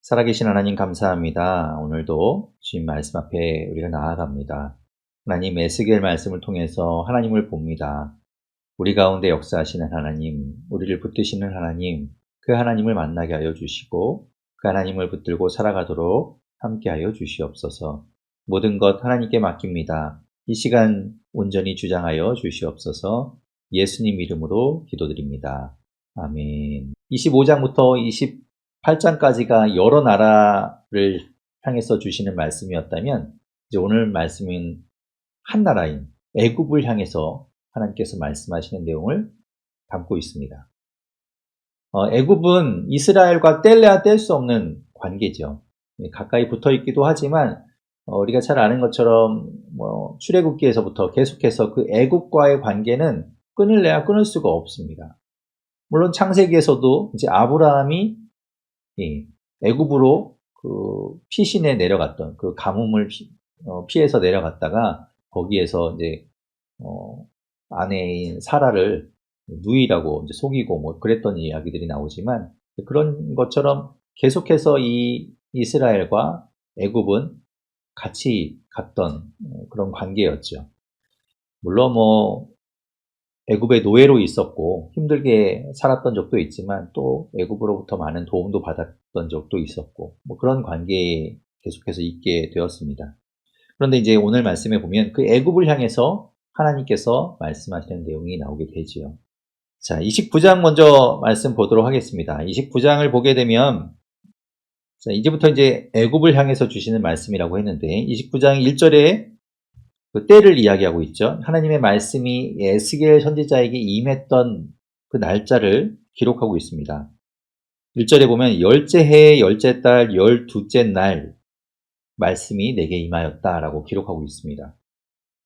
살아계신 하나님 감사합니다. 오늘도 주님 말씀 앞에 우리가 나아갑니다. 하나님 에스겔 말씀을 통해서 하나님을 봅니다. 우리 가운데 역사하시는 하나님, 우리를 붙드시는 하나님, 그 하나님을 만나게 하여 주시고 그 하나님을 붙들고 살아가도록 함께하여 주시옵소서. 모든 것 하나님께 맡깁니다. 이 시간 온전히 주장하여 주시옵소서. 예수님 이름으로 기도드립니다. 아멘. 25장부터 28장까지가 여러 나라를 향해서 주시는 말씀이었다면 이제 오늘 말씀은 한 나라인 애굽을 향해서 하나님께서 말씀하시는 내용을 담고 있습니다. 애굽은 이스라엘과 뗄래야 뗄 수 없는 관계죠. 가까이 붙어 있기도 하지만 우리가 잘 아는 것처럼 출애굽기에서부터 계속해서 그 애굽과의 관계는 끊을래야 끊을 수가 없습니다. 물론 창세기에서도 이제 아브라함이 애굽으로 그 피신에 내려갔던 그 가뭄을 피해서 내려갔다가 거기에서 이제 아내인 사라를 누이라고 이제 속이고 뭐 그랬던 이야기들이 나오지만 그런 것처럼 계속해서 이 이스라엘과 애굽은 같이 갔던 그런 관계였죠. 물론 애굽의 노예로 있었고 힘들게 살았던 적도 있지만 또 애굽으로부터 많은 도움도 받았던 적도 있었고 그런 관계에 계속해서 있게 되었습니다. 그런데 이제 오늘 말씀에 보면 그 애굽을 향해서 하나님께서 말씀하시는 내용이 나오게 되지요. 자, 29장 먼저 말씀 보도록 하겠습니다. 29장을 보게 되면 자, 이제부터 이제 애굽을 향해서 주시는 말씀이라고 했는데 29장 1절에 그 때를 이야기하고 있죠. 하나님의 말씀이 에스겔 선지자에게 임했던 그 날짜를 기록하고 있습니다. 1절에 보면 열째 해의 열째 달 열두째 날 말씀이 내게 임하였다라고 기록하고 있습니다.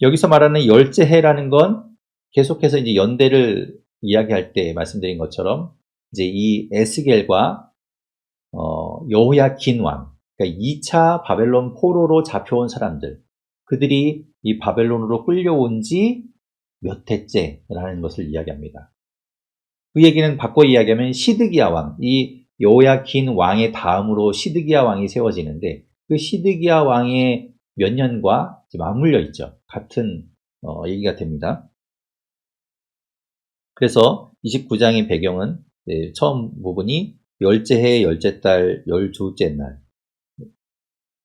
여기서 말하는 열째 해라는 건 계속해서 이제 연대를 이야기할 때 말씀드린 것처럼 이제 이 에스겔과 여호야킨 왕, 그러니까 2차 바벨론 포로로 잡혀온 사람들, 그들이 이 바벨론으로 끌려온 지 몇 해째라는 것을 이야기합니다. 그 얘기는 바꿔 이야기하면 시드기야 왕, 이 여호야킨 왕의 다음으로 시드기야 왕이 세워지는데 그 시드기야 왕의 몇 년과 맞물려 있죠. 같은 얘기가 됩니다. 그래서 29장의 배경은 처음 부분이 열째 해 열째 달 열두째 날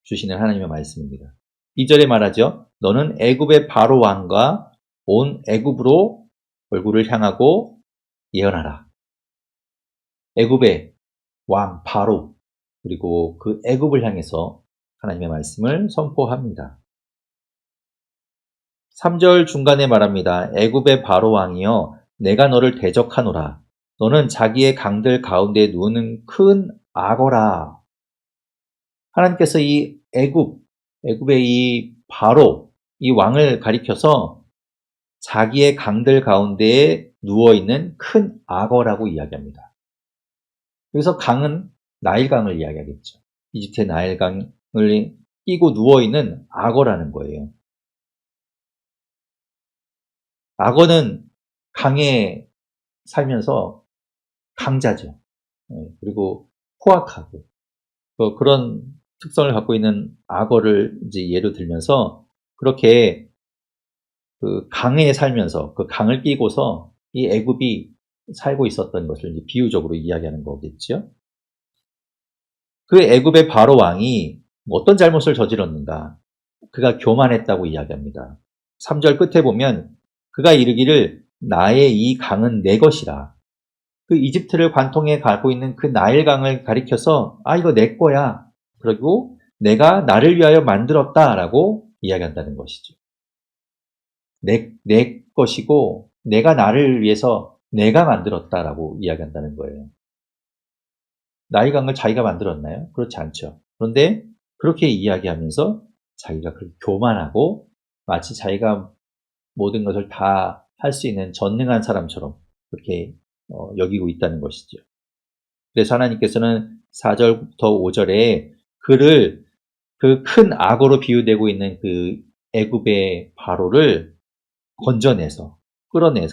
주시는 하나님의 말씀입니다. 2절에 말하죠. 너는 애굽의 바로 왕과 온 애굽으로 얼굴을 향하고 예언하라. 애굽의 왕 바로 그리고 그 애굽을 향해서 하나님의 말씀을 선포합니다. 3절 중간에 말합니다. 애굽의 바로 왕이여 내가 너를 대적하노라. 너는 자기의 강들 가운데 누우는 큰 악어라. 하나님께서 이 애굽의 이 바로 이 왕을 가리켜서 자기의 강들 가운데에 누워있는 큰 악어라고 이야기합니다. 여기서 강은 나일강을 이야기하겠죠. 이집트의 나일강을 끼고 누워있는 악어라는 거예요. 악어는 강에 살면서 강자죠. 그리고 포악하고 그런 특성을 갖고 있는 악어를 이제 예로 들면서 그렇게 그 강에 살면서 그 강을 끼고서 이 애굽이 살고 있었던 것을 이제 비유적으로 이야기하는 거겠죠. 그 애굽의 바로 왕이 어떤 잘못을 저질렀는가? 그가 교만했다고 이야기합니다. 3절 끝에 보면 그가 이르기를 나의 이 강은 내 것이라. 그 이집트를 관통해 가고 있는 그 나일강을 가리켜서 이거 내 거야. 그리고 내가 나를 위하여 만들었다라고 이야기한다는 것이죠. 내 것이고 내가 나를 위해서 내가 만들었다라고 이야기한다는 거예요. 나일강을 자기가 만들었나요? 그렇지 않죠. 그런데 그렇게 이야기하면서 자기가 그렇게 교만하고 마치 자기가 모든 것을 다 할 수 있는 전능한 사람처럼 그렇게 여기고 있다는 것이죠. 그래서 하나님께서는 4절부터 5절에 그를 그 큰 악어로 비유되고 있는 그 애굽의 바로를 건져내서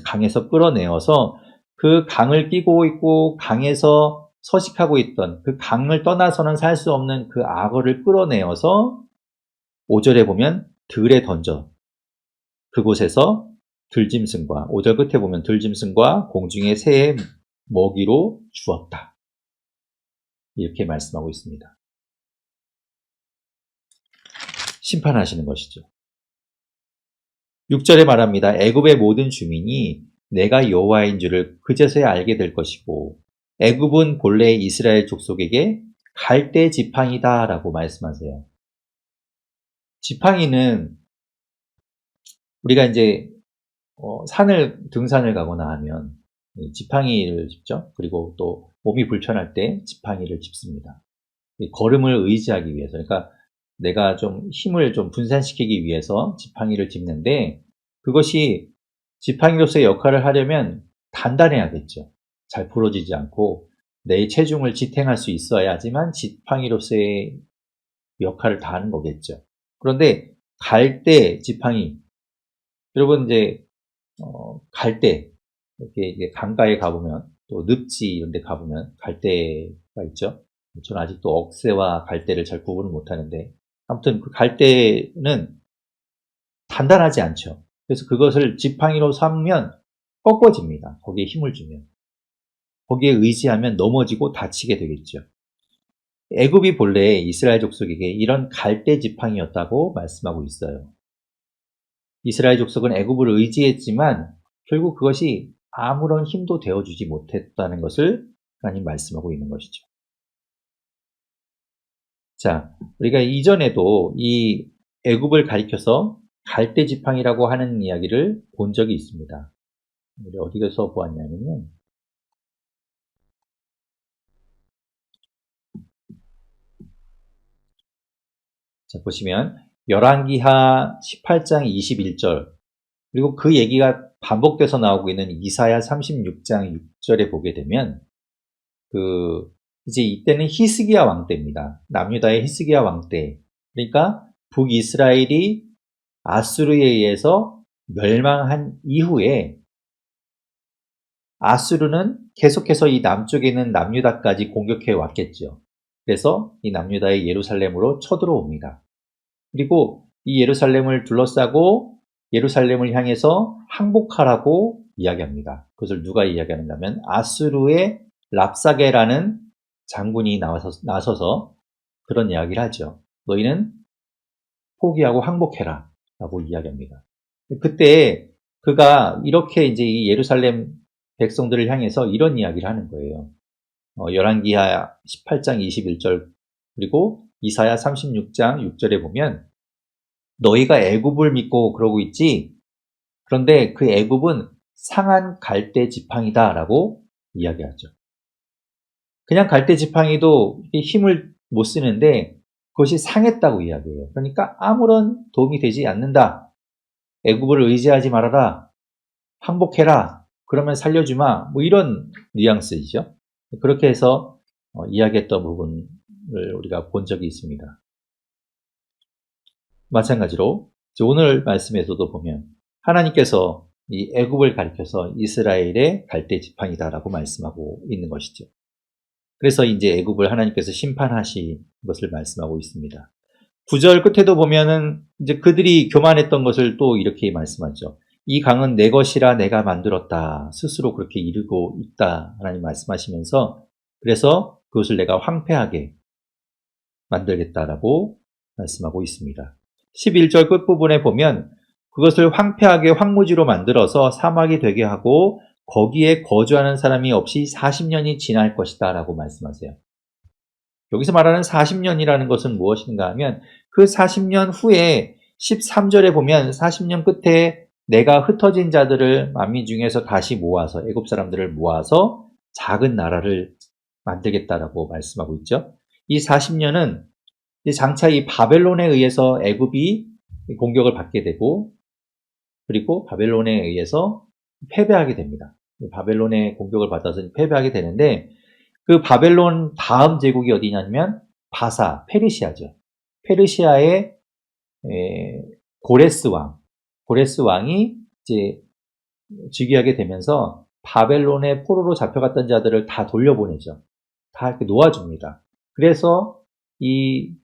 강에서 끌어내어서 그 강을 끼고 있고 강에서 서식하고 있던 그 강을 떠나서는 살 수 없는 그 악어를 끌어내어서 5절에 보면 들에 던져 그곳에서 들짐승과 5절 끝에 보면 들짐승과 공중의 새의 먹이로 주었다. 이렇게 말씀하고 있습니다. 심판하시는 것이죠. 6절에 말합니다. 애굽의 모든 주민이 내가 여호와인 줄을 그제서야 알게 될 것이고 애굽은 본래 이스라엘 족속에게 갈대 지팡이다 라고 말씀하세요. 지팡이는 우리가 이제 등산을 가거나 하면 지팡이를 짚죠. 그리고 또 몸이 불편할 때 지팡이를 짚습니다. 걸음을 의지하기 위해서, 그러니까 내가 좀 힘을 좀 분산시키기 위해서 지팡이를 짚는데 그것이 지팡이로서의 역할을 하려면 단단해야겠죠. 잘 부러지지 않고 내 체중을 지탱할 수 있어야지만 지팡이로서의 역할을 다하는 거겠죠. 그런데 갈대 지팡이, 여러분 이제 갈대 이렇게 이제 강가에 가보면 또 늪지 이런 데 가보면 갈대가 있죠. 저는 아직도 억새와 갈대를 잘 구분을 못하는데 아무튼 그 갈대는 단단하지 않죠. 그래서 그것을 지팡이로 삼으면 꺾어집니다. 거기에 힘을 주면. 거기에 의지하면 넘어지고 다치게 되겠죠. 애굽이 본래 이스라엘 족속에게 이런 갈대 지팡이였다고 말씀하고 있어요. 이스라엘 족속은 애굽을 의지했지만 결국 그것이 아무런 힘도 되어주지 못했다는 것을 하나님 말씀하고 있는 것이죠. 자, 우리가 이전에도 이 애굽을 가리켜서 갈대 지팡이라고 하는 이야기를 본 적이 있습니다. 우리 어디에서 보았냐면요. 자, 보시면 열왕기하 18장 21절 그리고 그 얘기가 반복돼서 나오고 있는 이사야 36장 6절에 보게 되면 이제 이때는 히스기야 왕 때입니다. 남유다의 히스기야 왕 때. 그러니까 북이스라엘이 아수르에 의해서 멸망한 이후에 아수르는 계속해서 이 남쪽에 있는 남유다까지 공격해 왔겠죠. 그래서 이 남유다의 예루살렘으로 쳐들어옵니다. 그리고 이 예루살렘을 둘러싸고 예루살렘을 향해서 항복하라고 이야기합니다. 그것을 누가 이야기하는가 하면 아수르의 랍사게라는 장군이 나서서 그런 이야기를 하죠. 너희는 포기하고 항복해라 라고 이야기합니다. 그때 그가 이렇게 이제 이 예루살렘 백성들을 향해서 이런 이야기를 하는 거예요. 열왕기하 18장 21절 그리고 이사야 36장 6절에 보면 너희가 애굽을 믿고 그러고 있지? 그런데 그 애굽은 상한 갈대 지팡이다 라고 이야기하죠. 그냥 갈대 지팡이도 힘을 못 쓰는데 그것이 상했다고 이야기해요. 그러니까 아무런 도움이 되지 않는다. 애굽을 의지하지 말아라. 항복해라. 그러면 살려주마. 뭐 이런 뉘앙스이죠. 그렇게 해서 이야기했던 부분을 우리가 본 적이 있습니다. 마찬가지로 오늘 말씀에서도 보면 하나님께서 이 애굽을 가리켜서 이스라엘의 갈대 지팡이다라고 말씀하고 있는 것이죠. 그래서 이제 애굽을 하나님께서 심판하신 것을 말씀하고 있습니다. 9절 끝에도 보면은 이제 그들이 교만했던 것을 또 이렇게 말씀하죠. 이 강은 내 것이라 내가 만들었다. 스스로 그렇게 이르고 있다. 하나님 말씀하시면서 그래서 그것을 내가 황폐하게 만들겠다라고 말씀하고 있습니다. 11절 끝부분에 보면 그것을 황폐하게 황무지로 만들어서 사막이 되게 하고 거기에 거주하는 사람이 없이 40년이 지날 것이다 라고 말씀하세요. 여기서 말하는 40년이라는 것은 무엇인가 하면 그 40년 후에 13절에 보면 40년 끝에 내가 흩어진 자들을 만민 중에서 다시 모아서 애굽 사람들을 모아서 작은 나라를 만들겠다라고 말씀하고 있죠. 이 40년은 장차 이 바벨론에 의해서 애굽이 공격을 받게 되고 그리고 바벨론에 의해서 패배하게 됩니다. 바벨론의 공격을 받아서 패배하게 되는데 그 바벨론 다음 제국이 어디냐면 바사, 페르시아죠. 페르시아의 고레스 왕이 이제 즉위하게 되면서 바벨론의 포로로 잡혀갔던 자들을 다 돌려보내죠. 다 이렇게 놓아줍니다. 그래서 이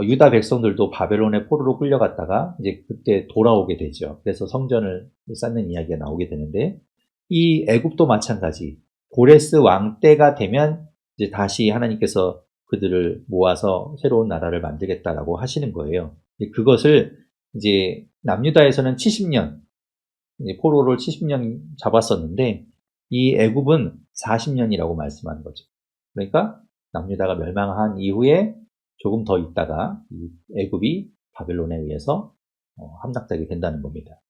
유다 백성들도 바벨론의 포로로 끌려갔다가 이제 그때 돌아오게 되죠. 그래서 성전을 쌓는 이야기가 나오게 되는데, 이 애굽도 마찬가지. 고레스 왕 때가 되면 이제 다시 하나님께서 그들을 모아서 새로운 나라를 만들겠다라고 하시는 거예요. 그것을 이제 남유다에서는 70년, 포로를 70년 잡았었는데, 이 애굽은 40년이라고 말씀하는 거죠. 그러니까 남유다가 멸망한 이후에 조금 더 있다가 이 애굽이 바벨론에 의해서 함락되게 된다는 겁니다.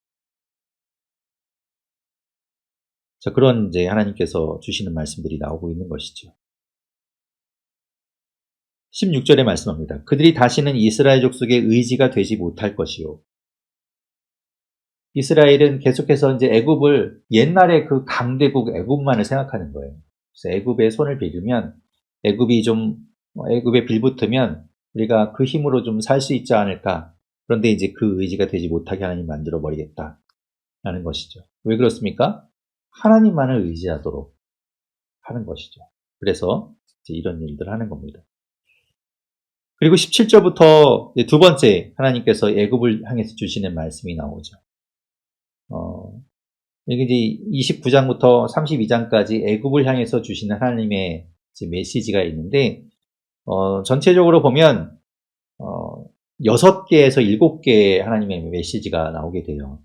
자, 그런 이제 하나님께서 주시는 말씀들이 나오고 있는 것이죠. 16절에 말씀합니다. 그들이 다시는 이스라엘 족속의 의지가 되지 못할 것이요. 이스라엘은 계속해서 이제 애굽을 옛날에 그 강대국 애굽만을 생각하는 거예요. 그래서 애굽에 손을 빌리면 애굽에 빌붙으면 우리가 그 힘으로 좀 살 수 있지 않을까. 그런데 이제 그 의지가 되지 못하게 하나님 만들어 버리겠다라는 것이죠. 왜 그렇습니까? 하나님만을 의지하도록 하는 것이죠. 그래서 이제 이런 일들을 하는 겁니다. 그리고 17절부터 두 번째 하나님께서 애굽을 향해서 주시는 말씀이 나오죠. 이게 이제 29장부터 32장까지 애굽을 향해서 주시는 하나님의 메시지가 있는데, 전체적으로 보면 6개에서 7개의 하나님의 메시지가 나오게 돼요.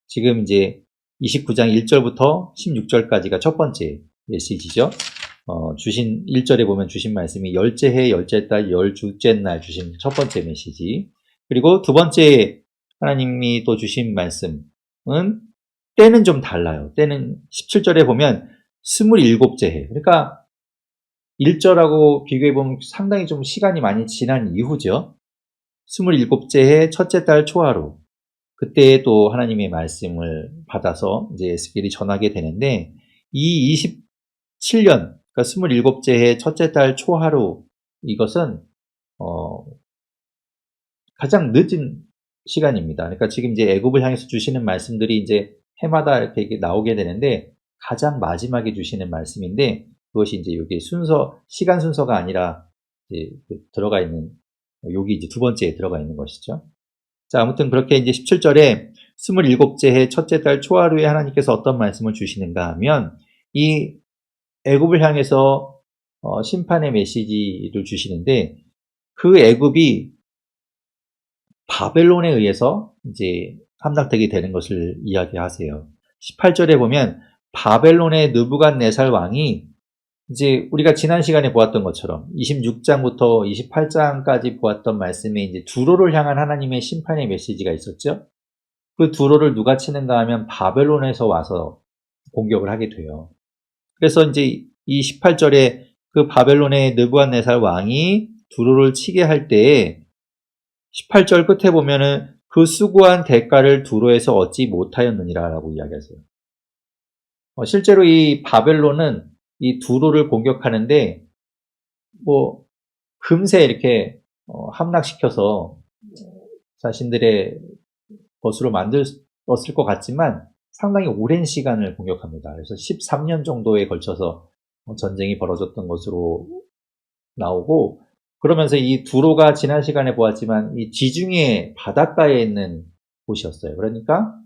지금 이제 29장 1절부터 16절까지가 첫 번째 메시지죠. 1절에 보면 주신 말씀이 열째 해, 열째 달, 열둘째 날 주신 첫 번째 메시지. 그리고 두 번째 하나님이 또 주신 말씀은 때는 좀 달라요. 때는 17절에 보면 27째 해. 그러니까 1절하고 비교해보면 상당히 좀 시간이 많이 지난 이후죠. 27째 해 첫째 달 초하루. 그때 또 하나님의 말씀을 받아서 이제 에스겔이 전하게 되는데, 이 27년, 그러니까 27째 해 첫째 달 초하루, 이것은 가장 늦은 시간입니다. 그러니까 지금 이제 애굽을 향해서 주시는 말씀들이 이제 해마다 이렇게 나오게 되는데, 가장 마지막에 주시는 말씀인데, 그것이 이제 여기 시간 순서가 아니라 이제 들어가 있는, 여기 이제 두 번째에 들어가 있는 것이죠. 자, 아무튼 그렇게 이제 17절에 27째 해 첫째 달 초하루에 하나님께서 어떤 말씀을 주시는가 하면, 이 애굽을 향해서 심판의 메시지를 주시는데, 그 애굽이 바벨론에 의해서 이제 함락되게 되는 것을 이야기하세요. 18절에 보면 바벨론의 느부갓네살 왕이 이제 우리가 지난 시간에 보았던 것처럼 26장부터 28장까지 보았던 말씀에 이제 두로를 향한 하나님의 심판의 메시지가 있었죠. 그 두로를 누가 치는가 하면 바벨론에서 와서 공격을 하게 돼요. 그래서 이제 이 18절에 그 바벨론의 느부갓네살 왕이 두로를 치게 할 때에 18절 끝에 보면은 그 수고한 대가를 두로에서 얻지 못하였느니라라고 이야기하세요. 실제로 이 바벨론은 이 두로를 공격하는데 뭐 금세 이렇게 함락시켜서 자신들의 것으로 만들었을 것 같지만 상당히 오랜 시간을 공격합니다. 그래서 13년 정도에 걸쳐서 전쟁이 벌어졌던 것으로 나오고, 그러면서 이 두로가 지난 시간에 보았지만 이 지중해 바닷가에 있는 곳이었어요. 그러니까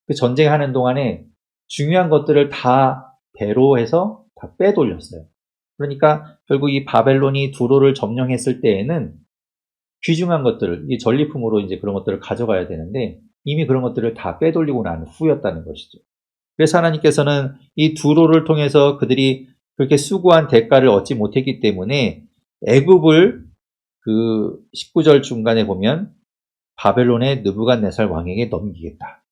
그 전쟁하는 동안에 중요한 것들을 다 배로 해서 다 빼돌렸어요. 그러니까 결국 이 바벨론이 두로를 점령했을 때에는 귀중한 것들을, 이 전리품으로 이제 그런 것들을 가져가야 되는데 이미 그런 것들을 다 빼돌리고 난 후였다는 것이죠. 그래서 하나님께서는 이 두로를 통해서 그들이 그렇게 수고한 대가를 얻지 못했기 때문에 애굽을 그 19절 중간에 보면 바벨론의 느부갓네살 왕에게 넘기겠다.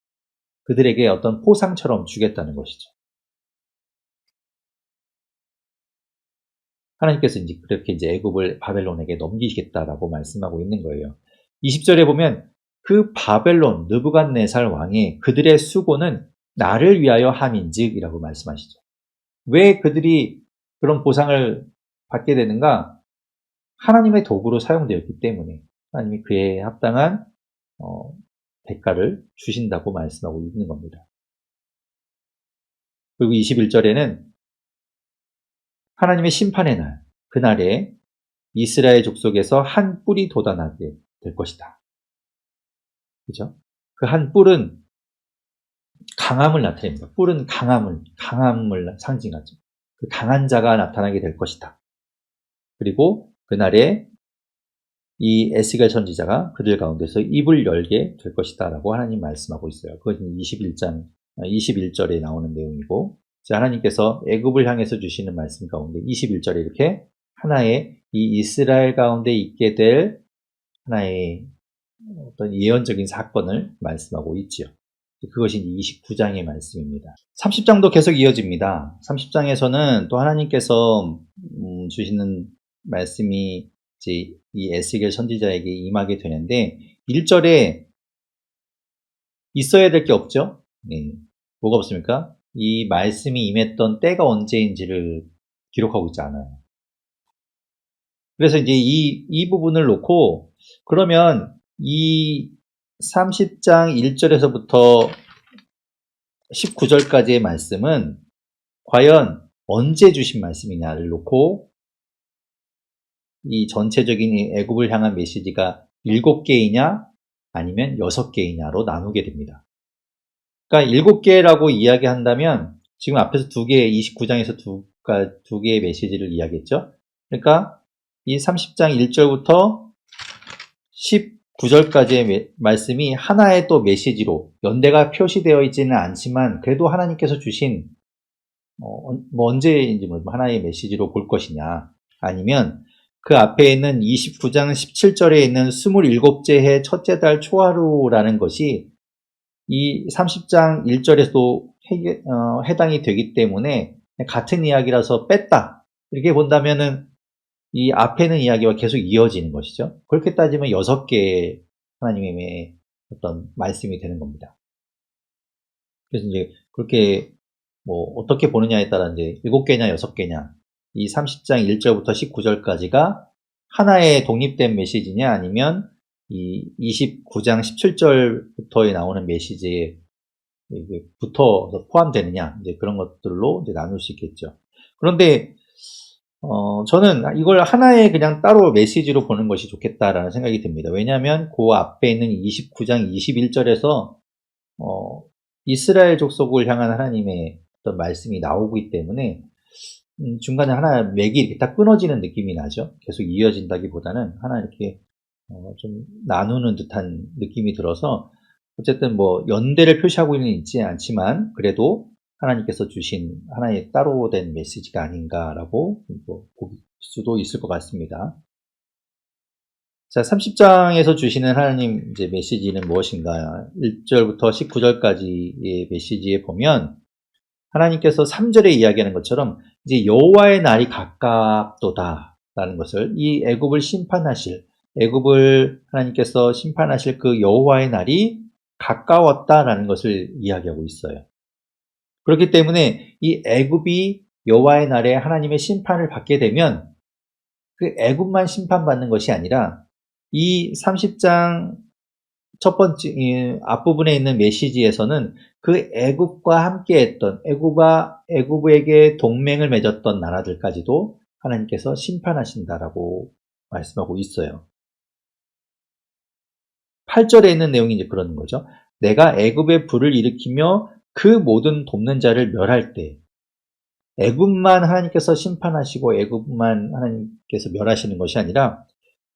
그들에게 어떤 포상처럼 주겠다는 것이죠. 하나님께서 이제 그렇게 이제 애굽을 바벨론에게 넘기겠다라고 말씀하고 있는 거예요. 20절에 보면 그 바벨론 느부갓네살 왕의 그들의 수고는 나를 위하여 함인즉이라고 말씀하시죠. 왜 그들이 그런 보상을 받게 되는가? 하나님의 도구로 사용되었기 때문에 하나님이 그에 합당한 대가를 주신다고 말씀하고 있는 겁니다. 그리고 21절에는 하나님의 심판의 날, 그날에 이스라엘 족속에서 한 뿔이 돋아나게 될 것이다. 그죠? 그 한 뿔은 강함을 나타냅니다. 뿔은 강함을 상징하죠. 그 강한 자가 나타나게 될 것이다. 그리고 그날에 이 에스겔 선지자가 그들 가운데서 입을 열게 될 것이다 라고 하나님 말씀하고 있어요. 그것은 21절에 나오는 내용이고, 하나님께서 애굽을 향해서 주시는 말씀 가운데 21절에 이렇게 하나의 이 이스라엘 가운데 있게 될 하나의 어떤 예언적인 사건을 말씀하고 있지요. 그것이 29장의 말씀입니다. 30장도 계속 이어집니다. 30장에서는 또 하나님께서 주시는 말씀이 이제 이 에스겔 선지자에게 임하게 되는데, 1절에 있어야 될 게 없죠. 뭐가 없습니까? 이 말씀이 임했던 때가 언제인지를 기록하고 있지 않아요. 그래서 이제 이 부분을 놓고, 그러면 이 30장 1절에서부터 19절까지의 말씀은 과연 언제 주신 말씀이냐를 놓고 이 전체적인 애굽을 향한 메시지가 7개이냐 아니면 6개이냐로 나누게 됩니다. 그러니까 7개라고 이야기한다면 지금 앞에서 2개, 29장에서 두 개의 메시지를 이야기했죠. 그러니까 이 30장 1절부터 19절까지의 말씀이 하나의 또 메시지로 연대가 표시되어 있지는 않지만 그래도 하나님께서 주신 언제인지 하나의 메시지로 볼 것이냐, 아니면 그 앞에 있는 29장 17절에 있는 27째 해 첫째 달 초하루라는 것이 이 30장 1절에서도 해당이 되기 때문에 같은 이야기라서 뺐다, 이렇게 본다면은 이 앞에 있는 이야기와 계속 이어지는 것이죠. 그렇게 따지면 6개의 하나님의 어떤 말씀이 되는 겁니다. 그래서 이제 그렇게 어떻게 보느냐에 따라 이제 7개냐 6개냐, 이 30장 1절부터 19절까지가 하나의 독립된 메시지냐 아니면 이 29장 17절부터에 나오는 메시지에 붙어서 포함되느냐, 이제 그런 것들로 이제 나눌 수 있겠죠. 그런데 저는 이걸 하나의 그냥 따로 메시지로 보는 것이 좋겠다라는 생각이 듭니다. 왜냐하면 그 앞에 있는 29장 21절에서 이스라엘 족속을 향한 하나님의 어떤 말씀이 나오고 있기 때문에 중간에 하나 맥이 이렇게 딱 끊어지는 느낌이 나죠. 계속 이어진다기보다는 하나 이렇게 좀 나누는 듯한 느낌이 들어서, 어쨌든 연대를 표시하고 있지 않지만 그래도 하나님께서 주신 하나의 따로 된 메시지가 아닌가라고 볼 수도 있을 것 같습니다. 자, 30장에서 주시는 하나님 이제 메시지는 무엇인가? 1절부터 19절까지의 메시지에 보면 하나님께서 3절에 이야기하는 것처럼 이제 여호와의 날이 가깝도다라는 것을, 이 애굽을 하나님께서 심판하실 그 여호와의 날이 가까웠다라는 것을 이야기하고 있어요. 그렇기 때문에 이 애굽이 여호와의 날에 하나님의 심판을 받게 되면 그 애굽만 심판받는 것이 아니라 이 30장 첫 번째 앞부분에 있는 메시지에서는 그 애굽과 함께했던 애굽에게 동맹을 맺었던 나라들까지도 하나님께서 심판하신다라고 말씀하고 있어요. 8절에 있는 내용이 이제 그러는 거죠. 내가 애굽에 불을 일으키며 그 모든 돕는 자를 멸할 때, 애굽만 하나님께서 심판하시고 애굽만 하나님께서 멸하시는 것이 아니라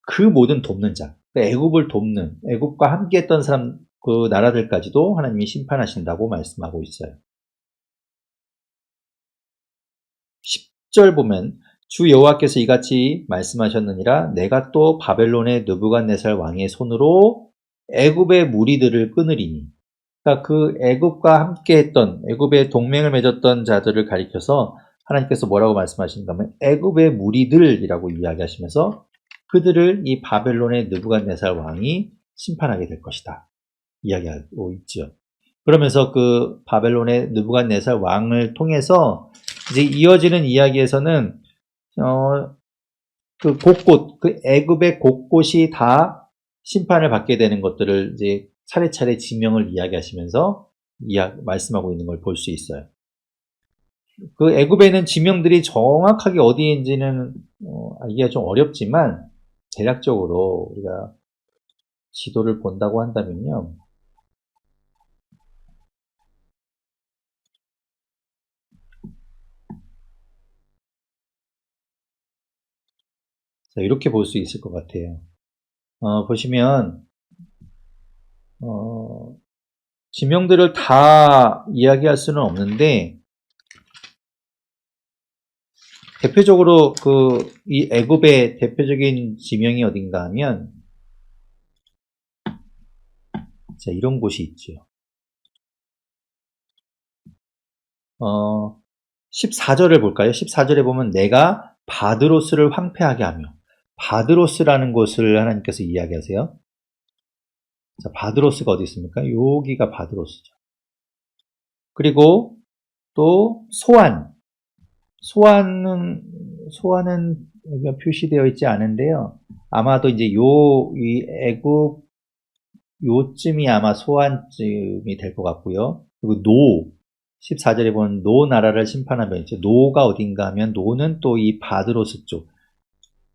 그 모든 돕는 자, 애굽을 돕는, 애굽과 함께했던 사람, 그 나라들까지도 하나님이 심판하신다고 말씀하고 있어요. 10절 보면 주 여호와께서 이같이 말씀하셨느니라, 내가 또 바벨론의 느부갓네살 왕의 손으로 애굽의 무리들을 끊으리니. 그러니까 그 애굽과 함께했던, 애굽의 동맹을 맺었던 자들을 가리켜서 하나님께서 뭐라고 말씀하시는가 하면 애굽의 무리들이라고 이야기하시면서 그들을 이 바벨론의 느부갓네살 왕이 심판하게 될 것이다 이야기하고 있죠. 그러면서 그 바벨론의 느부갓네살 왕을 통해서 이제 이어지는 이야기에서는 그 애굽의 곳곳이 다 심판을 받게 되는 것들을 이제 차례차례 지명을 이야기하시면서 말씀하고 있는 걸 볼 수 있어요. 그 애굽에는 지명들이 정확하게 어디인지는 알기가 좀 어렵지만 대략적으로 우리가 지도를 본다고 한다면요. 자, 이렇게 볼 수 있을 것 같아요. 보시면 지명들을 다 이야기할 수는 없는데 대표적으로 이 애굽의 대표적인 지명이 어딘가 하면 자, 이런 곳이 있죠. 14절을 볼까요? 14절에 보면 내가 바드로스를 황폐하게 하며 바드로스라는 곳을 하나님께서 이야기하세요. 자, 바드로스가 어디 있습니까? 여기가 바드로스죠. 그리고 또 소안은 여기가 표시되어 있지 않은데요. 아마도 이제 이 애굽 요쯤이 아마 소안쯤이 될 것 같고요. 그리고 14절에 보면 노 나라를 심판하며 이제 노가 어딘가 하면 노는 또 이 바드로스 쪽.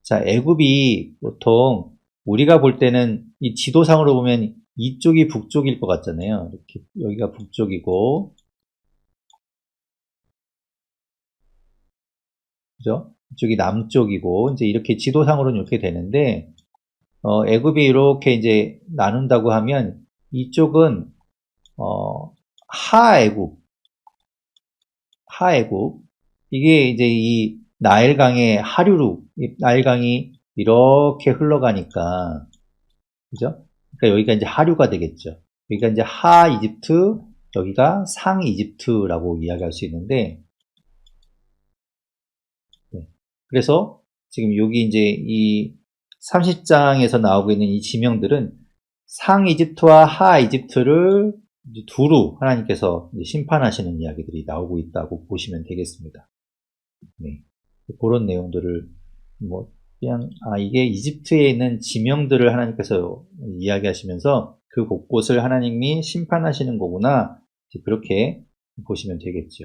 자, 애굽이 보통 우리가 볼 때는 이 지도상으로 보면 이쪽이 북쪽일 것 같잖아요. 이렇게 여기가 북쪽이고, 그죠? 이쪽이 남쪽이고, 이제 이렇게 지도상으로는 이렇게 되는데, 애굽이 이렇게 이제 나눈다고 하면 이쪽은 하애굽 이게 이제 이 나일강의 하류로 나일강이 이렇게 흘러가니까 그죠? 그러니까 여기가 이제 하류가 되겠죠. 여기가 이제 하 이집트, 여기가 상 이집트라고 이야기할 수 있는데 네. 그래서 지금 여기 이제 이 30장에서 나오고 있는 이 지명들은 상 이집트와 하 이집트를 두루 하나님께서 심판하시는 이야기들이 나오고 있다고 보시면 되겠습니다. 네. 그런 내용들을 뭐 그냥 이게 이집트에 있는 지명들을 하나님께서 이야기하시면서 그 곳곳을 하나님이 심판하시는 거구나 그렇게 보시면 되겠죠.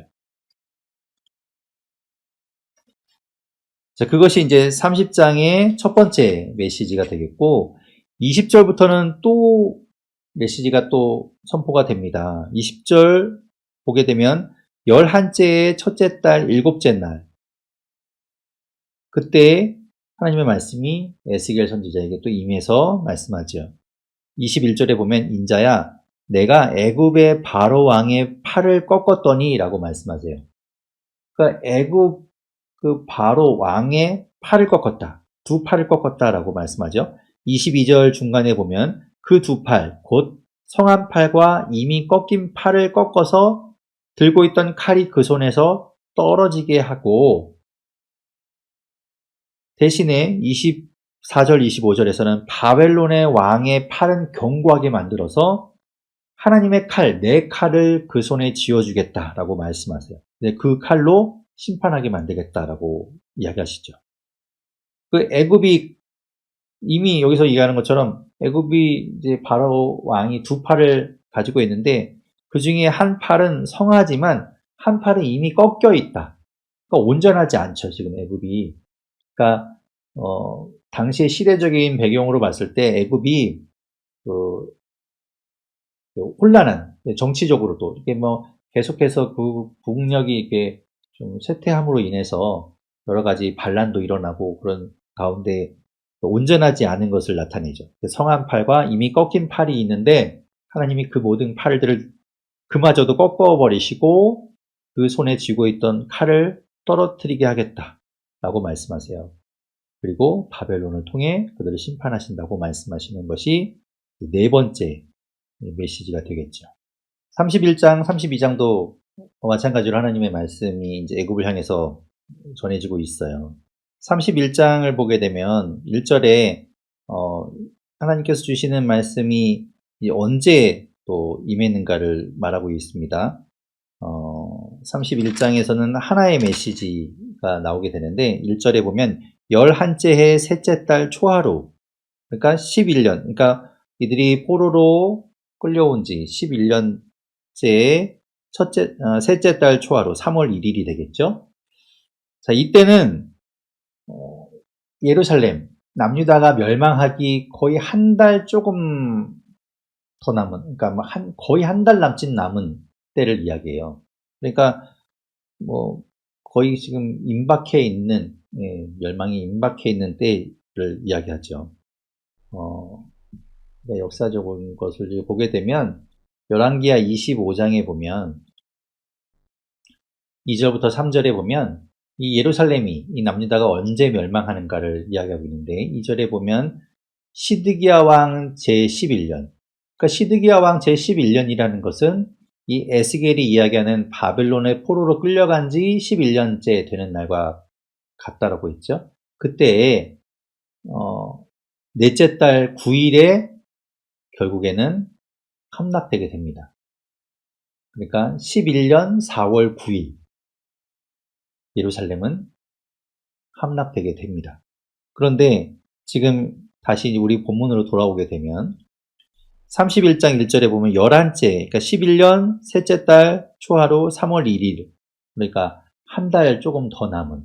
자, 그것이 이제 30장의 첫 번째 메시지가 되겠고 20절부터는 또 메시지가 또 선포가 됩니다. 20절 보게 되면 11째의 첫째 달 일곱째 날 그때 하나님의 말씀이 에스겔 선지자에게 또 임해서 말씀하죠. 21절에 보면 인자야 내가 애굽의 바로 왕의 팔을 꺾었더니 라고 말씀하세요. 그러니까 애굽 그 바로 왕의 팔을 꺾었다. 두 팔을 꺾었다라고 말씀하죠. 22절 중간에 보면 그 두 팔, 곧 성한 팔과 이미 꺾인 팔을 꺾어서 들고 있던 칼이 그 손에서 떨어지게 하고 대신에 24절, 25절에서는 바벨론의 왕의 팔은 견고하게 만들어서 하나님의 칼, 내 칼을 그 손에 쥐어주겠다라고 말씀하세요. 그 칼로 심판하게 만들겠다라고 이야기하시죠. 그 애굽이 이미 여기서 얘기하는 것처럼 애굽이 이제 바로 왕이 두 팔을 가지고 있는데 그 중에 한 팔은 성하지만 한 팔은 이미 꺾여 있다. 그러니까 온전하지 않죠, 지금 애굽이. 그러니까 당시의 시대적인 배경으로 봤을 때 애굽이 그 혼란한 정치적으로도 이게 뭐 계속해서 그 국력이 이게 좀 쇠퇴함으로 인해서 여러 가지 반란도 일어나고 그런 가운데 온전하지 않은 것을 나타내죠. 성한 팔과 이미 꺾인 팔이 있는데 하나님이 그 모든 팔들을 그마저도 꺾어버리시고 그 손에 쥐고 있던 칼을 떨어뜨리게 하겠다라고 말씀하세요. 그리고 바벨론을 통해 그들을 심판하신다고 말씀하시는 것이 네 번째 메시지가 되겠죠. 31장, 32장도 마찬가지로 하나님의 말씀이 이제 애굽을 향해서 전해지고 있어요. 31장을 보게 되면 1절에 하나님께서 주시는 말씀이 언제 또 임했는가를 말하고 있습니다. 31장에서는 하나의 메시지가 나오게 되는데 1절에 보면 11째 해 셋째 달 초하루 그러니까 11년 그러니까 이들이 포로로 끌려온 지 11년째 셋째 달 초하루 3월 1일이 되겠죠. 자, 이때는 예루살렘, 남유다가 멸망하기 거의 한 달 조금 더 남은, 그러니까 거의 한 달 남짓 남은 때를 이야기해요. 그러니까 뭐 거의 지금 임박해 있는, 멸망이 임박해 있는 때를 이야기하죠. 역사적인 것을 보게 되면 열왕기하 25장에 보면 2절부터 3절에 보면 이 예루살렘이, 이 남유다가 언제 멸망하는가를 이야기하고 있는데, 2절에 보면 시드기야 왕 제11년, 그러니까 시드기야 왕 제11년이라는 것은 이 에스겔이 이야기하는 바벨론의 포로로 끌려간 지 11년째 되는 날과 같다라고 했죠. 그때 넷째 달 9일에 결국에는 함락되게 됩니다. 그러니까 11년 4월 9일 예루살렘은 함락되게 됩니다. 그런데 지금 다시 우리 본문으로 돌아오게 되면 31장 1절에 보면 11째, 그러니까 11년 셋째 달 초하루 3월 1일, 그러니까 한 달 조금 더 남은,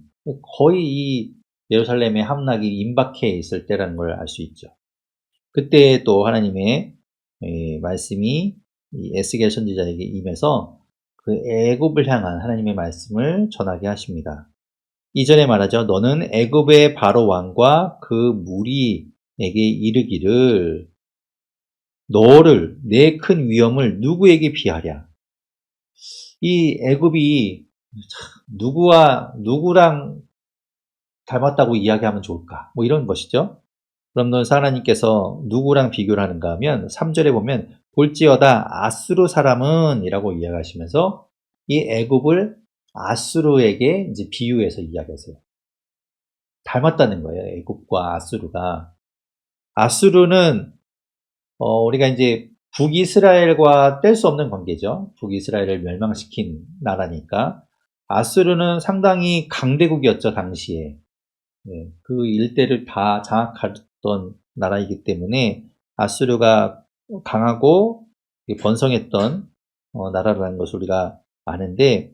거의 이 예루살렘의 함락이 임박해 있을 때라는 걸 알 수 있죠. 그때 또 하나님의 말씀이 에스겔 선지자에게 임해서 그 애굽을 향한 하나님의 말씀을 전하게 하십니다. 이전에 말하죠. 너는 애굽의 바로 왕과 그 무리에게 이르기를 너를 내 큰 위엄을 누구에게 비하랴. 이 애굽이 누구랑 닮았다고 이야기하면 좋을까? 뭐 이런 것이죠. 그럼 넌 하나님께서 누구랑 비교를 하는가 하면 3절에 보면 볼지어다 아수르 사람은 이라고 이야기하시면서 이 애굽을 아수르에게 이제 비유해서 이야기하세요. 닮았다는 거예요. 애굽과 아수르가. 아수르는 우리가 이제 북이스라엘과 뗄 수 없는 관계죠. 북이스라엘을 멸망시킨 나라니까. 아수르는 상당히 강대국이었죠, 당시에. 그 일대를 다 장악했던 나라이기 때문에 아수르가 강하고 번성했던 나라라는 것을 우리가 아는데,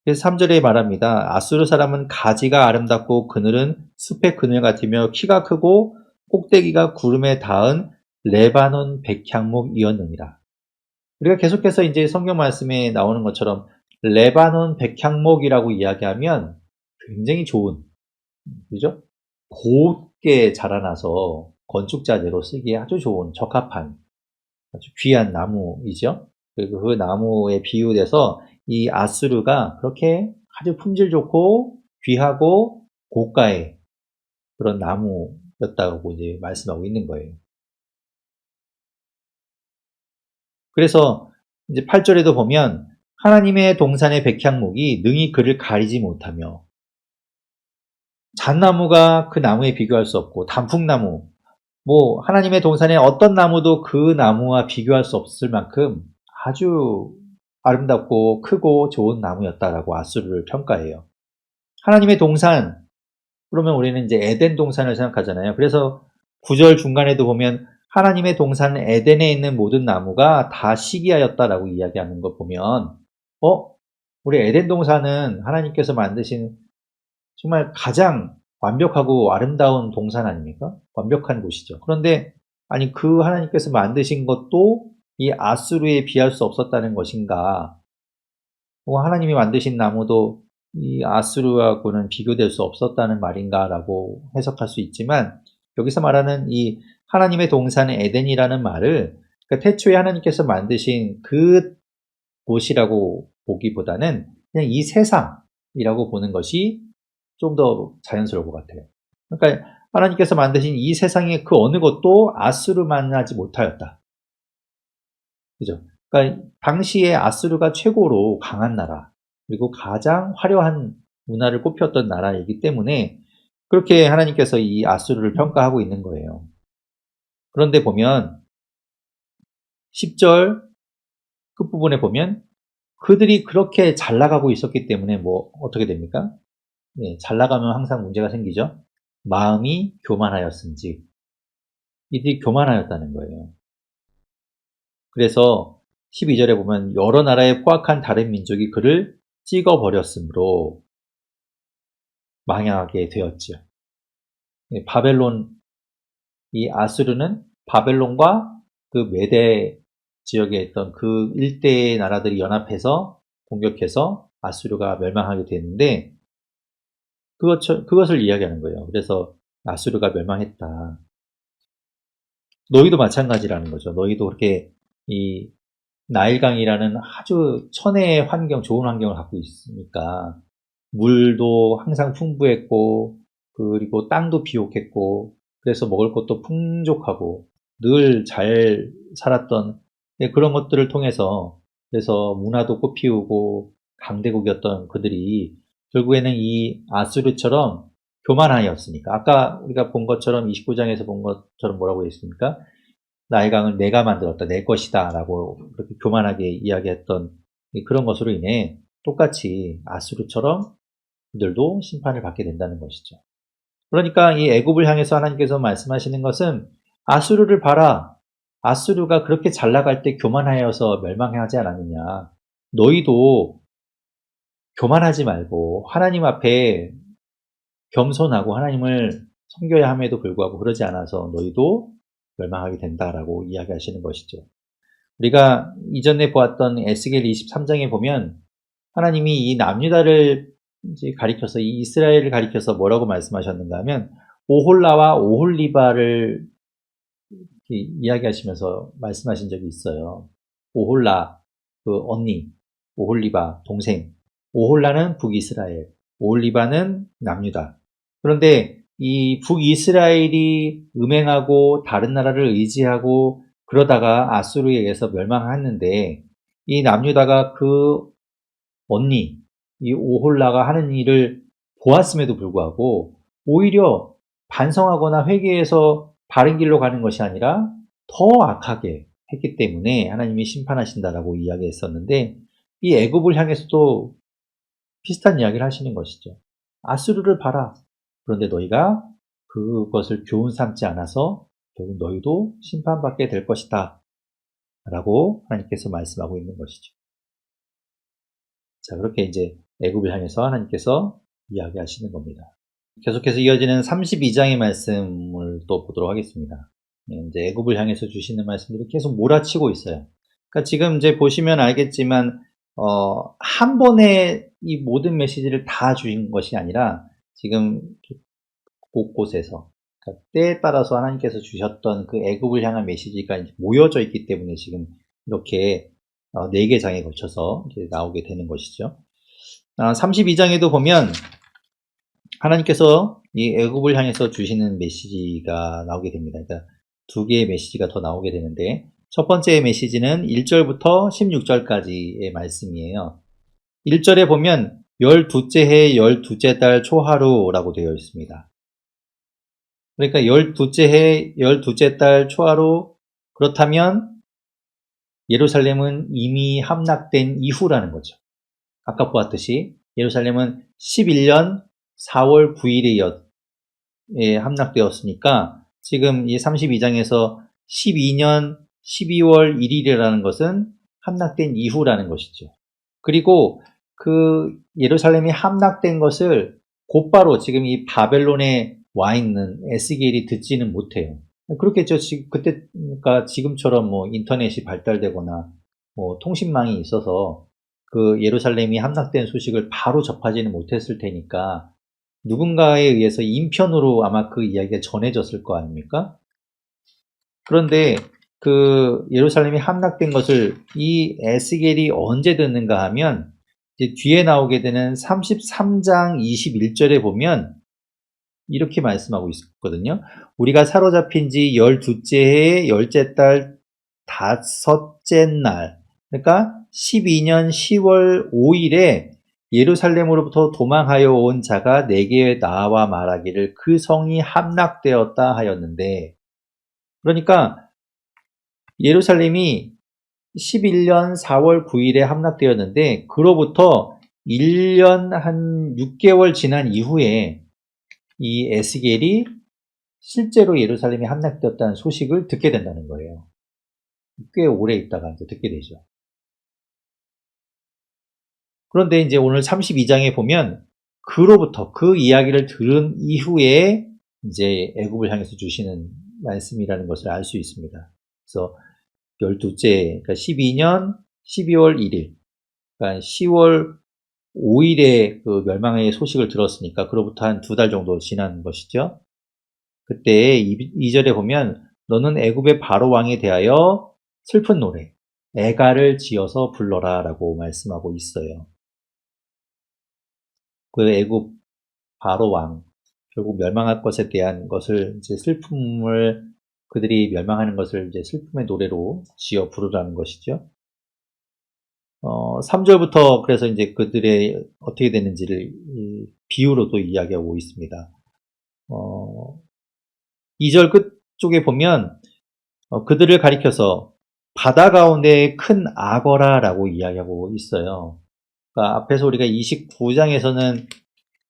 그래서 3절에 말합니다. 아수르 사람은 가지가 아름답고 그늘은 숲의 그늘 같으며 키가 크고 꼭대기가 구름에 닿은 레바논 백향목이었느니라. 우리가 계속해서 이제 성경 말씀에 나오는 것처럼 레바논 백향목이라고 이야기하면 굉장히 좋은, 그죠? 곱게 자라나서 건축자재로 쓰기에 아주 좋은 적합한 아주 귀한 나무이죠. 그리고 그 나무에 비유돼서 이 아수르가 그렇게 아주 품질 좋고 귀하고 고가의 그런 나무였다고 이제 말씀하고 있는 거예요. 그래서 이제 8절에도 보면 하나님의 동산의 백향목이 능히 그를 가리지 못하며, 잣나무가 그 나무에 비교할 수 없고 단풍나무, 뭐 하나님의 동산의 어떤 나무도 그 나무와 비교할 수 없을 만큼 아주 아름답고 크고 좋은 나무였다라고 아수르를 평가해요. 하나님의 동산, 그러면 우리는 이제 에덴 동산을 생각하잖아요. 그래서 9절 중간에도 보면 하나님의 동산 에덴에 있는 모든 나무가 다 시기하였다라고 이야기하는 거 보면 우리 에덴 동산은 하나님께서 만드신 정말 가장 완벽하고 아름다운 동산 아닙니까? 완벽한 곳이죠. 그런데 아니 그 하나님께서 만드신 것도 이 아수르에 비할 수 없었다는 것인가? 하나님이 만드신 나무도 이 아수르하고는 비교될 수 없었다는 말인가라고 해석할 수 있지만, 여기서 말하는 이 하나님의 동산 에덴이라는 말을 그러니까 태초에 하나님께서 만드신 그 곳이라고 보기보다는 그냥 이 세상이라고 보는 것이 좀 더 자연스러울 것 같아요. 그러니까 하나님께서 만드신 이 세상의 그 어느 것도 아수르만 하지 못하였다. 그죠? 그러니까 당시에 아수르가 최고로 강한 나라, 그리고 가장 화려한 문화를 꼽혔던 나라이기 때문에 그렇게 하나님께서 이 아수르를 평가하고 있는 거예요. 그런데 보면 10절 끝부분에 보면 그들이 그렇게 잘 나가고 있었기 때문에 뭐 어떻게 됩니까? 잘 나가면 항상 문제가 생기죠. 마음이 교만하였은지, 이들이 교만하였다는 거예요. 그래서 12절에 보면 여러 나라에 포악한 다른 민족이 그를 찍어버렸으므로 망하게 되었지요. 바벨론, 이 아수르는 바벨론과 그 메대 지역에 있던 그 일대의 나라들이 연합해서 공격해서 아수르가 멸망하게 되는데 그것을 이야기하는 거예요. 그래서 아수르가 멸망했다. 너희도 마찬가지라는 거죠. 너희도 그렇게 이 나일강이라는 아주 천혜의 환경, 좋은 환경을 갖고 있으니까 물도 항상 풍부했고 그리고 땅도 비옥했고 그래서 먹을 것도 풍족하고 늘 잘 살았던 그런 것들을 통해서 그래서 문화도 꽃피우고 강대국이었던 그들이 결국에는 이 아수르처럼 교만하였으니까 아까 우리가 본 것처럼 29장에서 본 것처럼 뭐라고 했습니까? 나의 강을 내가 만들었다, 내 것이다 라고 그렇게 교만하게 이야기했던 그런 것으로 인해 똑같이 아수르처럼 그들도 심판을 받게 된다는 것이죠. 그러니까 이 애굽을 향해서 하나님께서 말씀하시는 것은 아수르를 봐라. 아수르가 그렇게 잘 나갈 때 교만하여서 멸망하지 않았느냐. 너희도 교만하지 말고 하나님 앞에 겸손하고 하나님을 섬겨야 함에도 불구하고 그러지 않아서 너희도 멸망하게 된다라고 이야기하시는 것이죠. 우리가 이전에 보았던 에스겔 23장에 보면 하나님이 이 남유다를 이제 가리켜서 이 이스라엘을 가리켜서 뭐라고 말씀하셨는가 하면 오홀라와 오홀리바를 이야기하시면서 말씀하신 적이 있어요. 오홀라 그 언니, 오홀리바 동생. 오홀라는 북이스라엘, 오홀리바는 남유다. 그런데 이 북이스라엘이 음행하고 다른 나라를 의지하고 그러다가 아수르에 의해서 멸망했는데 이 남유다가 그 언니, 이 오홀라가 하는 일을 보았음에도 불구하고 오히려 반성하거나 회개해서 바른 길로 가는 것이 아니라 더 악하게 했기 때문에 하나님이 심판하신다라고 이야기했었는데 이 애굽을 향해서도 비슷한 이야기를 하시는 것이죠. 아수르를 봐라. 그런데 너희가 그것을 교훈 삼지 않아서 결국 너희도 심판받게 될 것이다. 라고 하나님께서 말씀하고 있는 것이죠. 자, 그렇게 이제 애굽을 향해서 하나님께서 이야기하시는 겁니다. 계속해서 이어지는 32장의 말씀을 또 보도록 하겠습니다. 이제 애굽을 향해서 주시는 말씀들이 계속 몰아치고 있어요. 그러니까 지금 이제 보시면 알겠지만 한 번에 이 모든 메시지를 다 주신 것이 아니라 지금 곳곳에서 그러니까 때에 따라서 하나님께서 주셨던 그 애굽을 향한 메시지가 이제 모여져 있기 때문에 지금 이렇게 4개 장에 걸쳐서 이제 나오게 되는 것이죠. 32장에도 보면 하나님께서 이 애굽을 향해서 주시는 메시지가 나오게 됩니다. 그러니까 2개의 메시지가 더 나오게 되는데 첫 번째 메시지는 1절부터 16절까지의 말씀이에요. 1절에 보면 12째 해 12째 달 초하루라고 되어 있습니다. 그러니까 12째 해 12째 달 초하루 그렇다면 예루살렘은 이미 함락된 이후라는 거죠. 아까 보았듯이 예루살렘은 11년 4월 9일에 함락되었으니까 지금 이 32장에서 12년 12월 1일이라는 것은 함락된 이후라는 것이죠. 그리고 그 예루살렘이 함락된 것을 곧바로 지금 이 바벨론에 와 있는 에스겔이 듣지는 못해요. 그렇겠죠. 그때, 그러니까 지금처럼 뭐 인터넷이 발달되거나 뭐 통신망이 있어서 그 예루살렘이 함락된 소식을 바로 접하지는 못했을 테니까 누군가에 의해서 인편으로 아마 그 이야기가 전해졌을 거 아닙니까? 그런데 그 예루살렘이 함락된 것을 이 에스겔이 언제 듣는가 하면 이제 뒤에 나오게 되는 33장 21절에 보면 이렇게 말씀하고 있거든요. 우리가 사로잡힌 지 12째 해 10째 달 5째 날 그러니까 12년 10월 5일에 예루살렘으로부터 도망하여 온 자가 내게 나와 말하기를 그 성이 함락되었다 하였는데 그러니까 예루살렘이 11년 4월 9일에 함락되었는데 그로부터 1년 한 6개월 지난 이후에 이 에스겔이 실제로 예루살렘이 함락되었다는 소식을 듣게 된다는 거예요. 꽤 오래 있다가 이제 듣게 되죠. 그런데 이제 오늘 32장에 보면 그로부터 그 이야기를 들은 이후에 이제 애굽을 향해서 주시는 말씀이라는 것을 알 수 있습니다. 그래서 12째, 그러니까 12년 12월 1일, 그러니까 10월 5일에 그 멸망의 소식을 들었으니까 그로부터 한 2달 정도 지난 것이죠. 그때 2절에 보면 너는 애굽의 바로 왕에 대하여 슬픈 노래, 애가를 지어서 불러라 라고 말씀하고 있어요. 그 애굽 바로 왕, 결국 멸망할 것에 대한 것을 이제 슬픔을 그들이 멸망하는 것을 이제 슬픔의 노래로 지어 부르라는 것이죠. 3절부터 그래서 이제 그들의 어떻게 되는지를 비유로도 이야기하고 있습니다. 2절 끝쪽에 보면 그들을 가리켜서 바다 가운데 큰 악어라라고 이야기하고 있어요. 그러니까 앞에서 우리가 29장에서는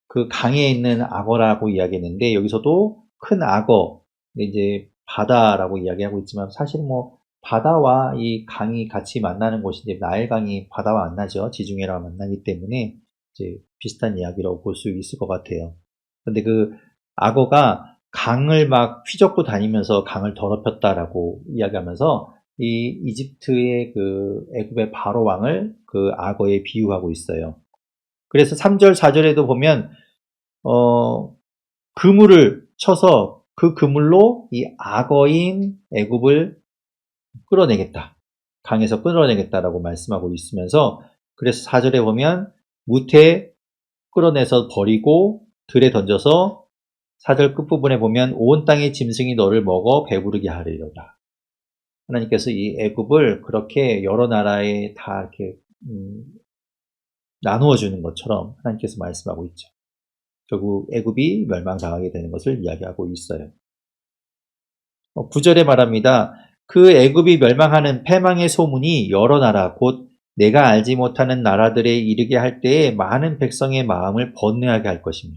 그 강에 있는 악어라고 이야기했는데 여기서도 큰 악어, 이제 바다라고 이야기하고 있지만 사실 뭐 바다와 이 강이 같이 만나는 곳이 이제 나일강이 바다와 만나죠. 지중해랑 만나기 때문에 이제 비슷한 이야기라고 볼 수 있을 것 같아요. 근데 그 악어가 강을 막 휘젓고 다니면서 강을 더럽혔다라고 이야기하면서 이 이집트의 그 애굽의 바로 왕을 그 악어에 비유하고 있어요. 그래서 3절, 4절에도 보면 그물을 쳐서 그 그물로 이 악어인 애굽을 끌어내겠다. 강에서 끌어내겠다라고 말씀하고 있으면서 그래서 4절에 보면 무태 끌어내서 버리고 들에 던져서 4절 끝부분에 보면 온 땅의 짐승이 너를 먹어 배부르게 하리로다. 하나님께서 이 애굽을 그렇게 여러 나라에 다 이렇게 나누어 주는 것처럼 하나님께서 말씀하고 있죠. 결국 애굽이 멸망당하게 되는 것을 이야기하고 있어요. 9절에 말합니다. 그 애굽이 멸망하는 패망의 소문이 여러 나라 곧 내가 알지 못하는 나라들에 이르게 할 때에 많은 백성의 마음을 번뇌하게 할 것이며.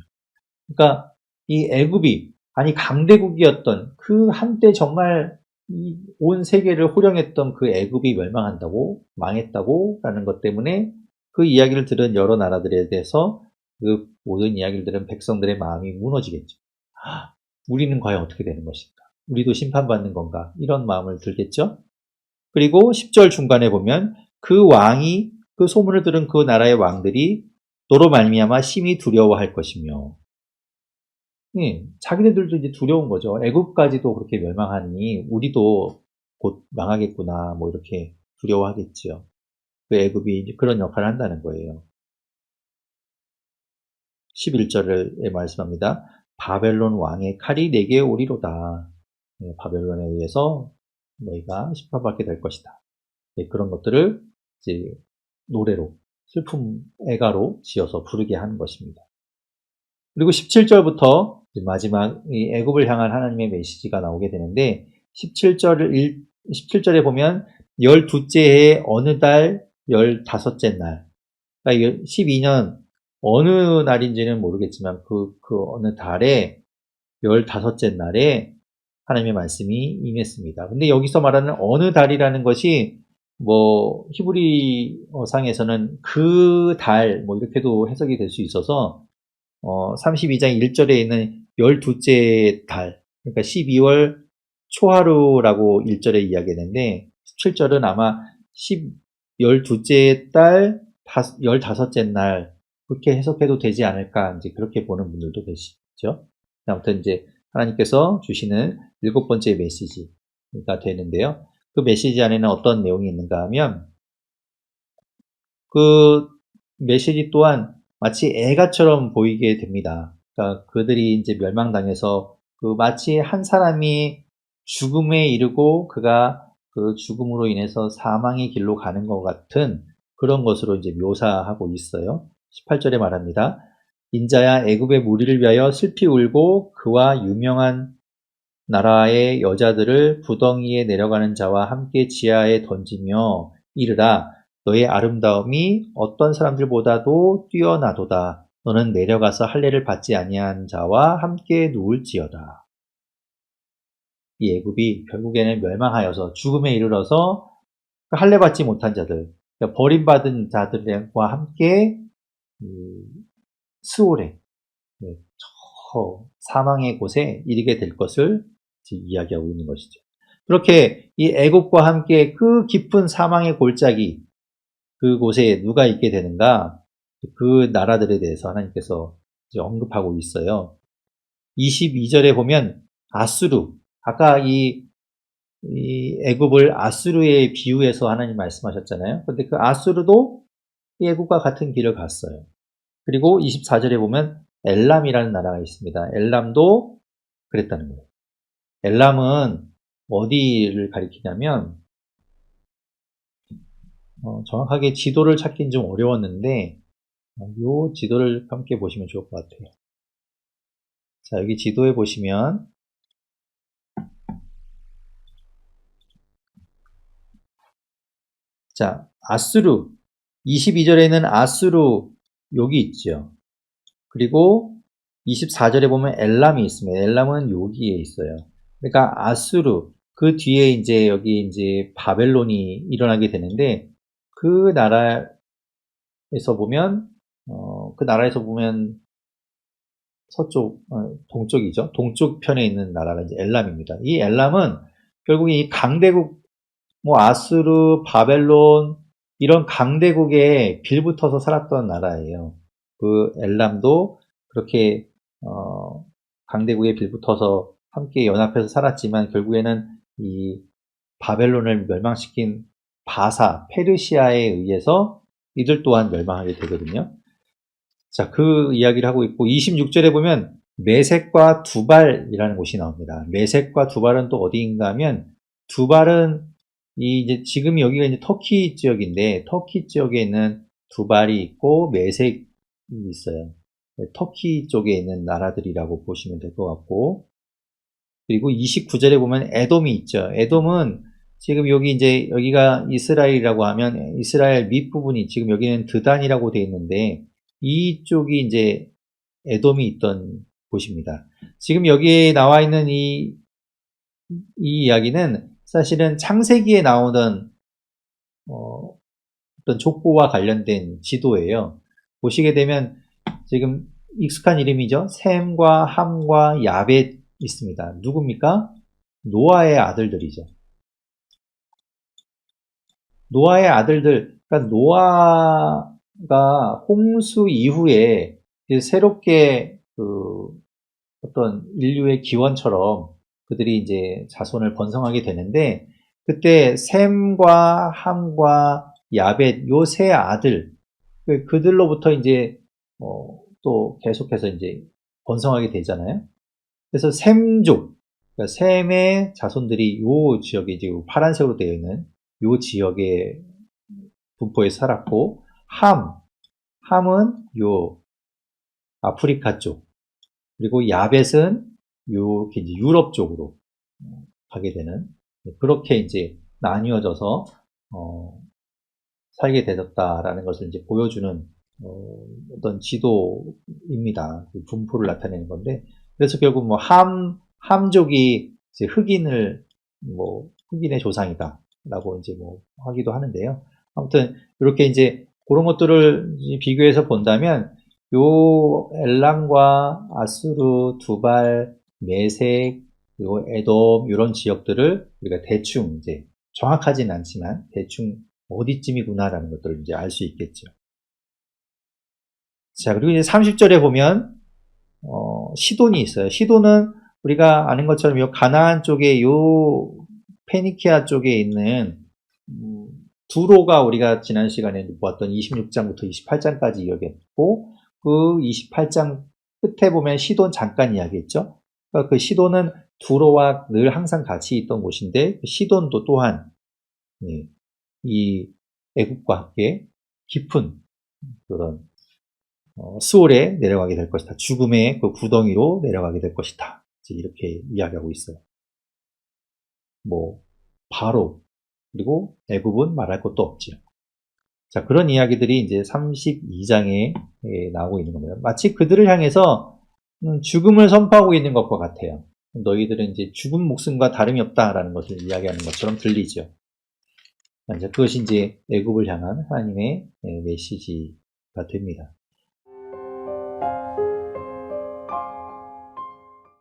그러니까 이 애굽이 아니 강대국이었던 그 한때 정말 온 세계를 호령했던 그 애굽이 멸망한다고 망했다고 라는 것 때문에 그 이야기를 들은 여러 나라들에 대해서 그 모든 이야기를 들은 백성들의 마음이 무너지겠죠. 우리는 과연 어떻게 되는 것인가? 우리도 심판받는 건가? 이런 마음을 들겠죠. 그리고 10절 중간에 보면 그 왕이 그 소문을 들은 그 나라의 왕들이 너로 말미암아 심히 두려워할 것이며 자기네들도 이제 두려운 거죠. 애굽까지도 그렇게 멸망하니 우리도 곧 망하겠구나 뭐 이렇게 두려워하겠지요. 그 애굽이 그런 역할을 한다는 거예요. 11절에 말씀합니다. 바벨론 왕의 칼이 내게 오리로다. 바벨론에 의해서 너희가 심판받게 될 것이다. 그런 것들을 이제 노래로 슬픔 애가로 지어서 부르게 하는 것입니다. 그리고 17절부터 마지막 이 애굽을 향한 하나님의 메시지가 나오게 되는데 17절에 보면 12째 해 어느 달 15째 날 그러니까 12년 어느 날인지는 모르겠지만 그 어느 달에 15째 날에 하나님의 말씀이 임했습니다. 근데 여기서 말하는 어느 달이라는 것이 뭐 히브리어상에서는 그 달 뭐 이렇게도 해석이 될 수 있어서 32장 1절에 있는 12째 달 그러니까 12월 초하루라고 1절에 이야기했는데 17절은 아마 12째 달 15째 날 그렇게 해석해도 되지 않을까 이제 그렇게 보는 분들도 계시죠. 아무튼 이제 하나님께서 주시는 7번째 메시지가 되는데요. 그 메시지 안에는 어떤 내용이 있는가 하면 그 메시지 또한 마치 애가처럼 보이게 됩니다. 그러니까 그들이 이제 멸망당해서 그 마치 한 사람이 죽음에 이르고 그가 그 죽음으로 인해서 사망의 길로 가는 것 같은 그런 것으로 이제 묘사하고 있어요. 18절에 말합니다. 인자야 애굽의 무리를 위하여 슬피 울고 그와 유명한 나라의 여자들을 부덩이에 내려가는 자와 함께 지하에 던지며 이르라 너의 아름다움이 어떤 사람들보다도 뛰어나도다. 너는 내려가서 할례를 받지 아니한 자와 함께 누울지어다. 이 애굽이 결국에는 멸망하여서 죽음에 이르러서 할례 받지 못한 자들, 그러니까 버림받은 자들과 함께 스올에, 저 사망의 곳에 이르게 될 것을 이야기하고 있는 것이죠. 그렇게 이 애굽과 함께 그 깊은 사망의 골짜기, 그곳에 누가 있게 되는가? 그 나라들에 대해서 하나님께서 이제 언급하고 있어요. 22절에 보면 아수르, 아까 이 애굽을 아수르에 비유해서 하나님 말씀하셨잖아요. 그런데 그 아수르도 이 애굽과 같은 길을 갔어요. 그리고 24절에 보면 엘람이라는 나라가 있습니다. 엘람도 그랬다는 거예요. 엘람은 어디를 가리키냐면 정확하게 지도를 찾기는 좀 어려웠는데 이 지도를 함께 보시면 좋을 것 같아요. 자, 여기 지도에 보시면 자, 아수르 22절에는 아수르 여기 있죠. 그리고 24절에 보면 엘람이 있습니다. 엘람은 여기에 있어요. 그러니까 아수르 그 뒤에 이제 여기 이제 바벨론이 일어나게 되는데 그 나라에서 보면 서쪽, 동쪽이죠. 동쪽 편에 있는 나라가 이제 엘람입니다. 이 엘람은 결국 이 강대국, 뭐 아수르, 바벨론 이런 강대국에 빌붙어서 살았던 나라예요. 그 엘람도 그렇게 강대국에 빌붙어서 함께 연합해서 살았지만 결국에는 이 바벨론을 멸망시킨 바사, 페르시아에 의해서 이들 또한 멸망하게 되거든요. 자, 그 이야기를 하고 있고 26절에 보면 메섹과 두발이라는 곳이 나옵니다. 메섹과 두발은 또 어디인가 하면 두발은 이제 지금 여기가 이제 터키 지역인데 터키 지역에 있는 두발이 있고 메섹이 있어요. 터키 쪽에 있는 나라들이라고 보시면 될 것 같고 그리고 29절에 보면 에돔이 있죠. 에돔은 지금 여기 이제 여기가 이스라엘이라고 하면 이스라엘 밑부분이 지금 여기는 드단이라고 되어 있는데 이쪽이 이제 에돔이 있던 곳입니다. 지금 여기에 나와 있는 이 이야기는 사실은 창세기에 나오던 어떤 족보와 관련된 지도예요. 보시게 되면 지금 익숙한 이름이죠. 셈과 함과 야벳 있습니다. 누굽니까? 노아의 아들들이죠. 노아의 아들들, 그러니까 노아가 홍수 이후에 새롭게 그 어떤 인류의 기원처럼 그들이 이제 자손을 번성하게 되는데 그때 셈과 함과 야벳 요 세 아들 그들로부터 이제 또 계속해서 이제 번성하게 되잖아요. 그래서 셈족, 그러니까 셈의 자손들이 요 지역에 이제 파란색으로 되어 있는 요 지역의 분포에 살았고 함은 요 아프리카 쪽 그리고 야벳은 요 이제 유럽 쪽으로 가게 되는 그렇게 이제 나뉘어져서 살게 되었다라는 것을 이제 보여주는 어떤 지도입니다. 그 분포를 나타내는 건데 그래서 결국 뭐 함족이 이제 흑인의 조상이다라고 이제 뭐 하기도 하는데요. 아무튼 이렇게 이제 그런 것들을 비교해서 본다면 요 엘람과 아수르, 두발, 메색, 그리고 에돔 이런 지역들을 우리가 대충 이제 정확하진 않지만 대충 어디쯤이구나라는 것들을 이제 알 수 있겠죠. 자, 그리고 이제 30절에 보면 시돈이 있어요. 시돈은 우리가 아는 것처럼 요 가나안 쪽에 요 페니키아 쪽에 있는 두로가 우리가 지난 시간에 보았던 26장부터 28장까지 이야기했고 그 28장 끝에 보면 시돈 잠깐 이야기했죠. 그러니까 그 시돈은 두로와 늘 항상 같이 있던 곳인데 시돈도 또한 이 애국과 함께 깊은 그런 스올에 내려가게 될 것이다. 죽음의 그 구덩이로 내려가게 될 것이다. 이렇게 이야기하고 있어요. 뭐 바로 그리고 애굽은 말할 것도 없지요. 자, 그런 이야기들이 이제 32장에 나오고 있는 겁니다. 마치 그들을 향해서 죽음을 선포하고 있는 것과 같아요. 너희들은 이제 죽은 목숨과 다름이 없다라는 것을 이야기하는 것처럼 들리죠. 그것이 이제 애굽을 향한 하나님의 메시지가 됩니다.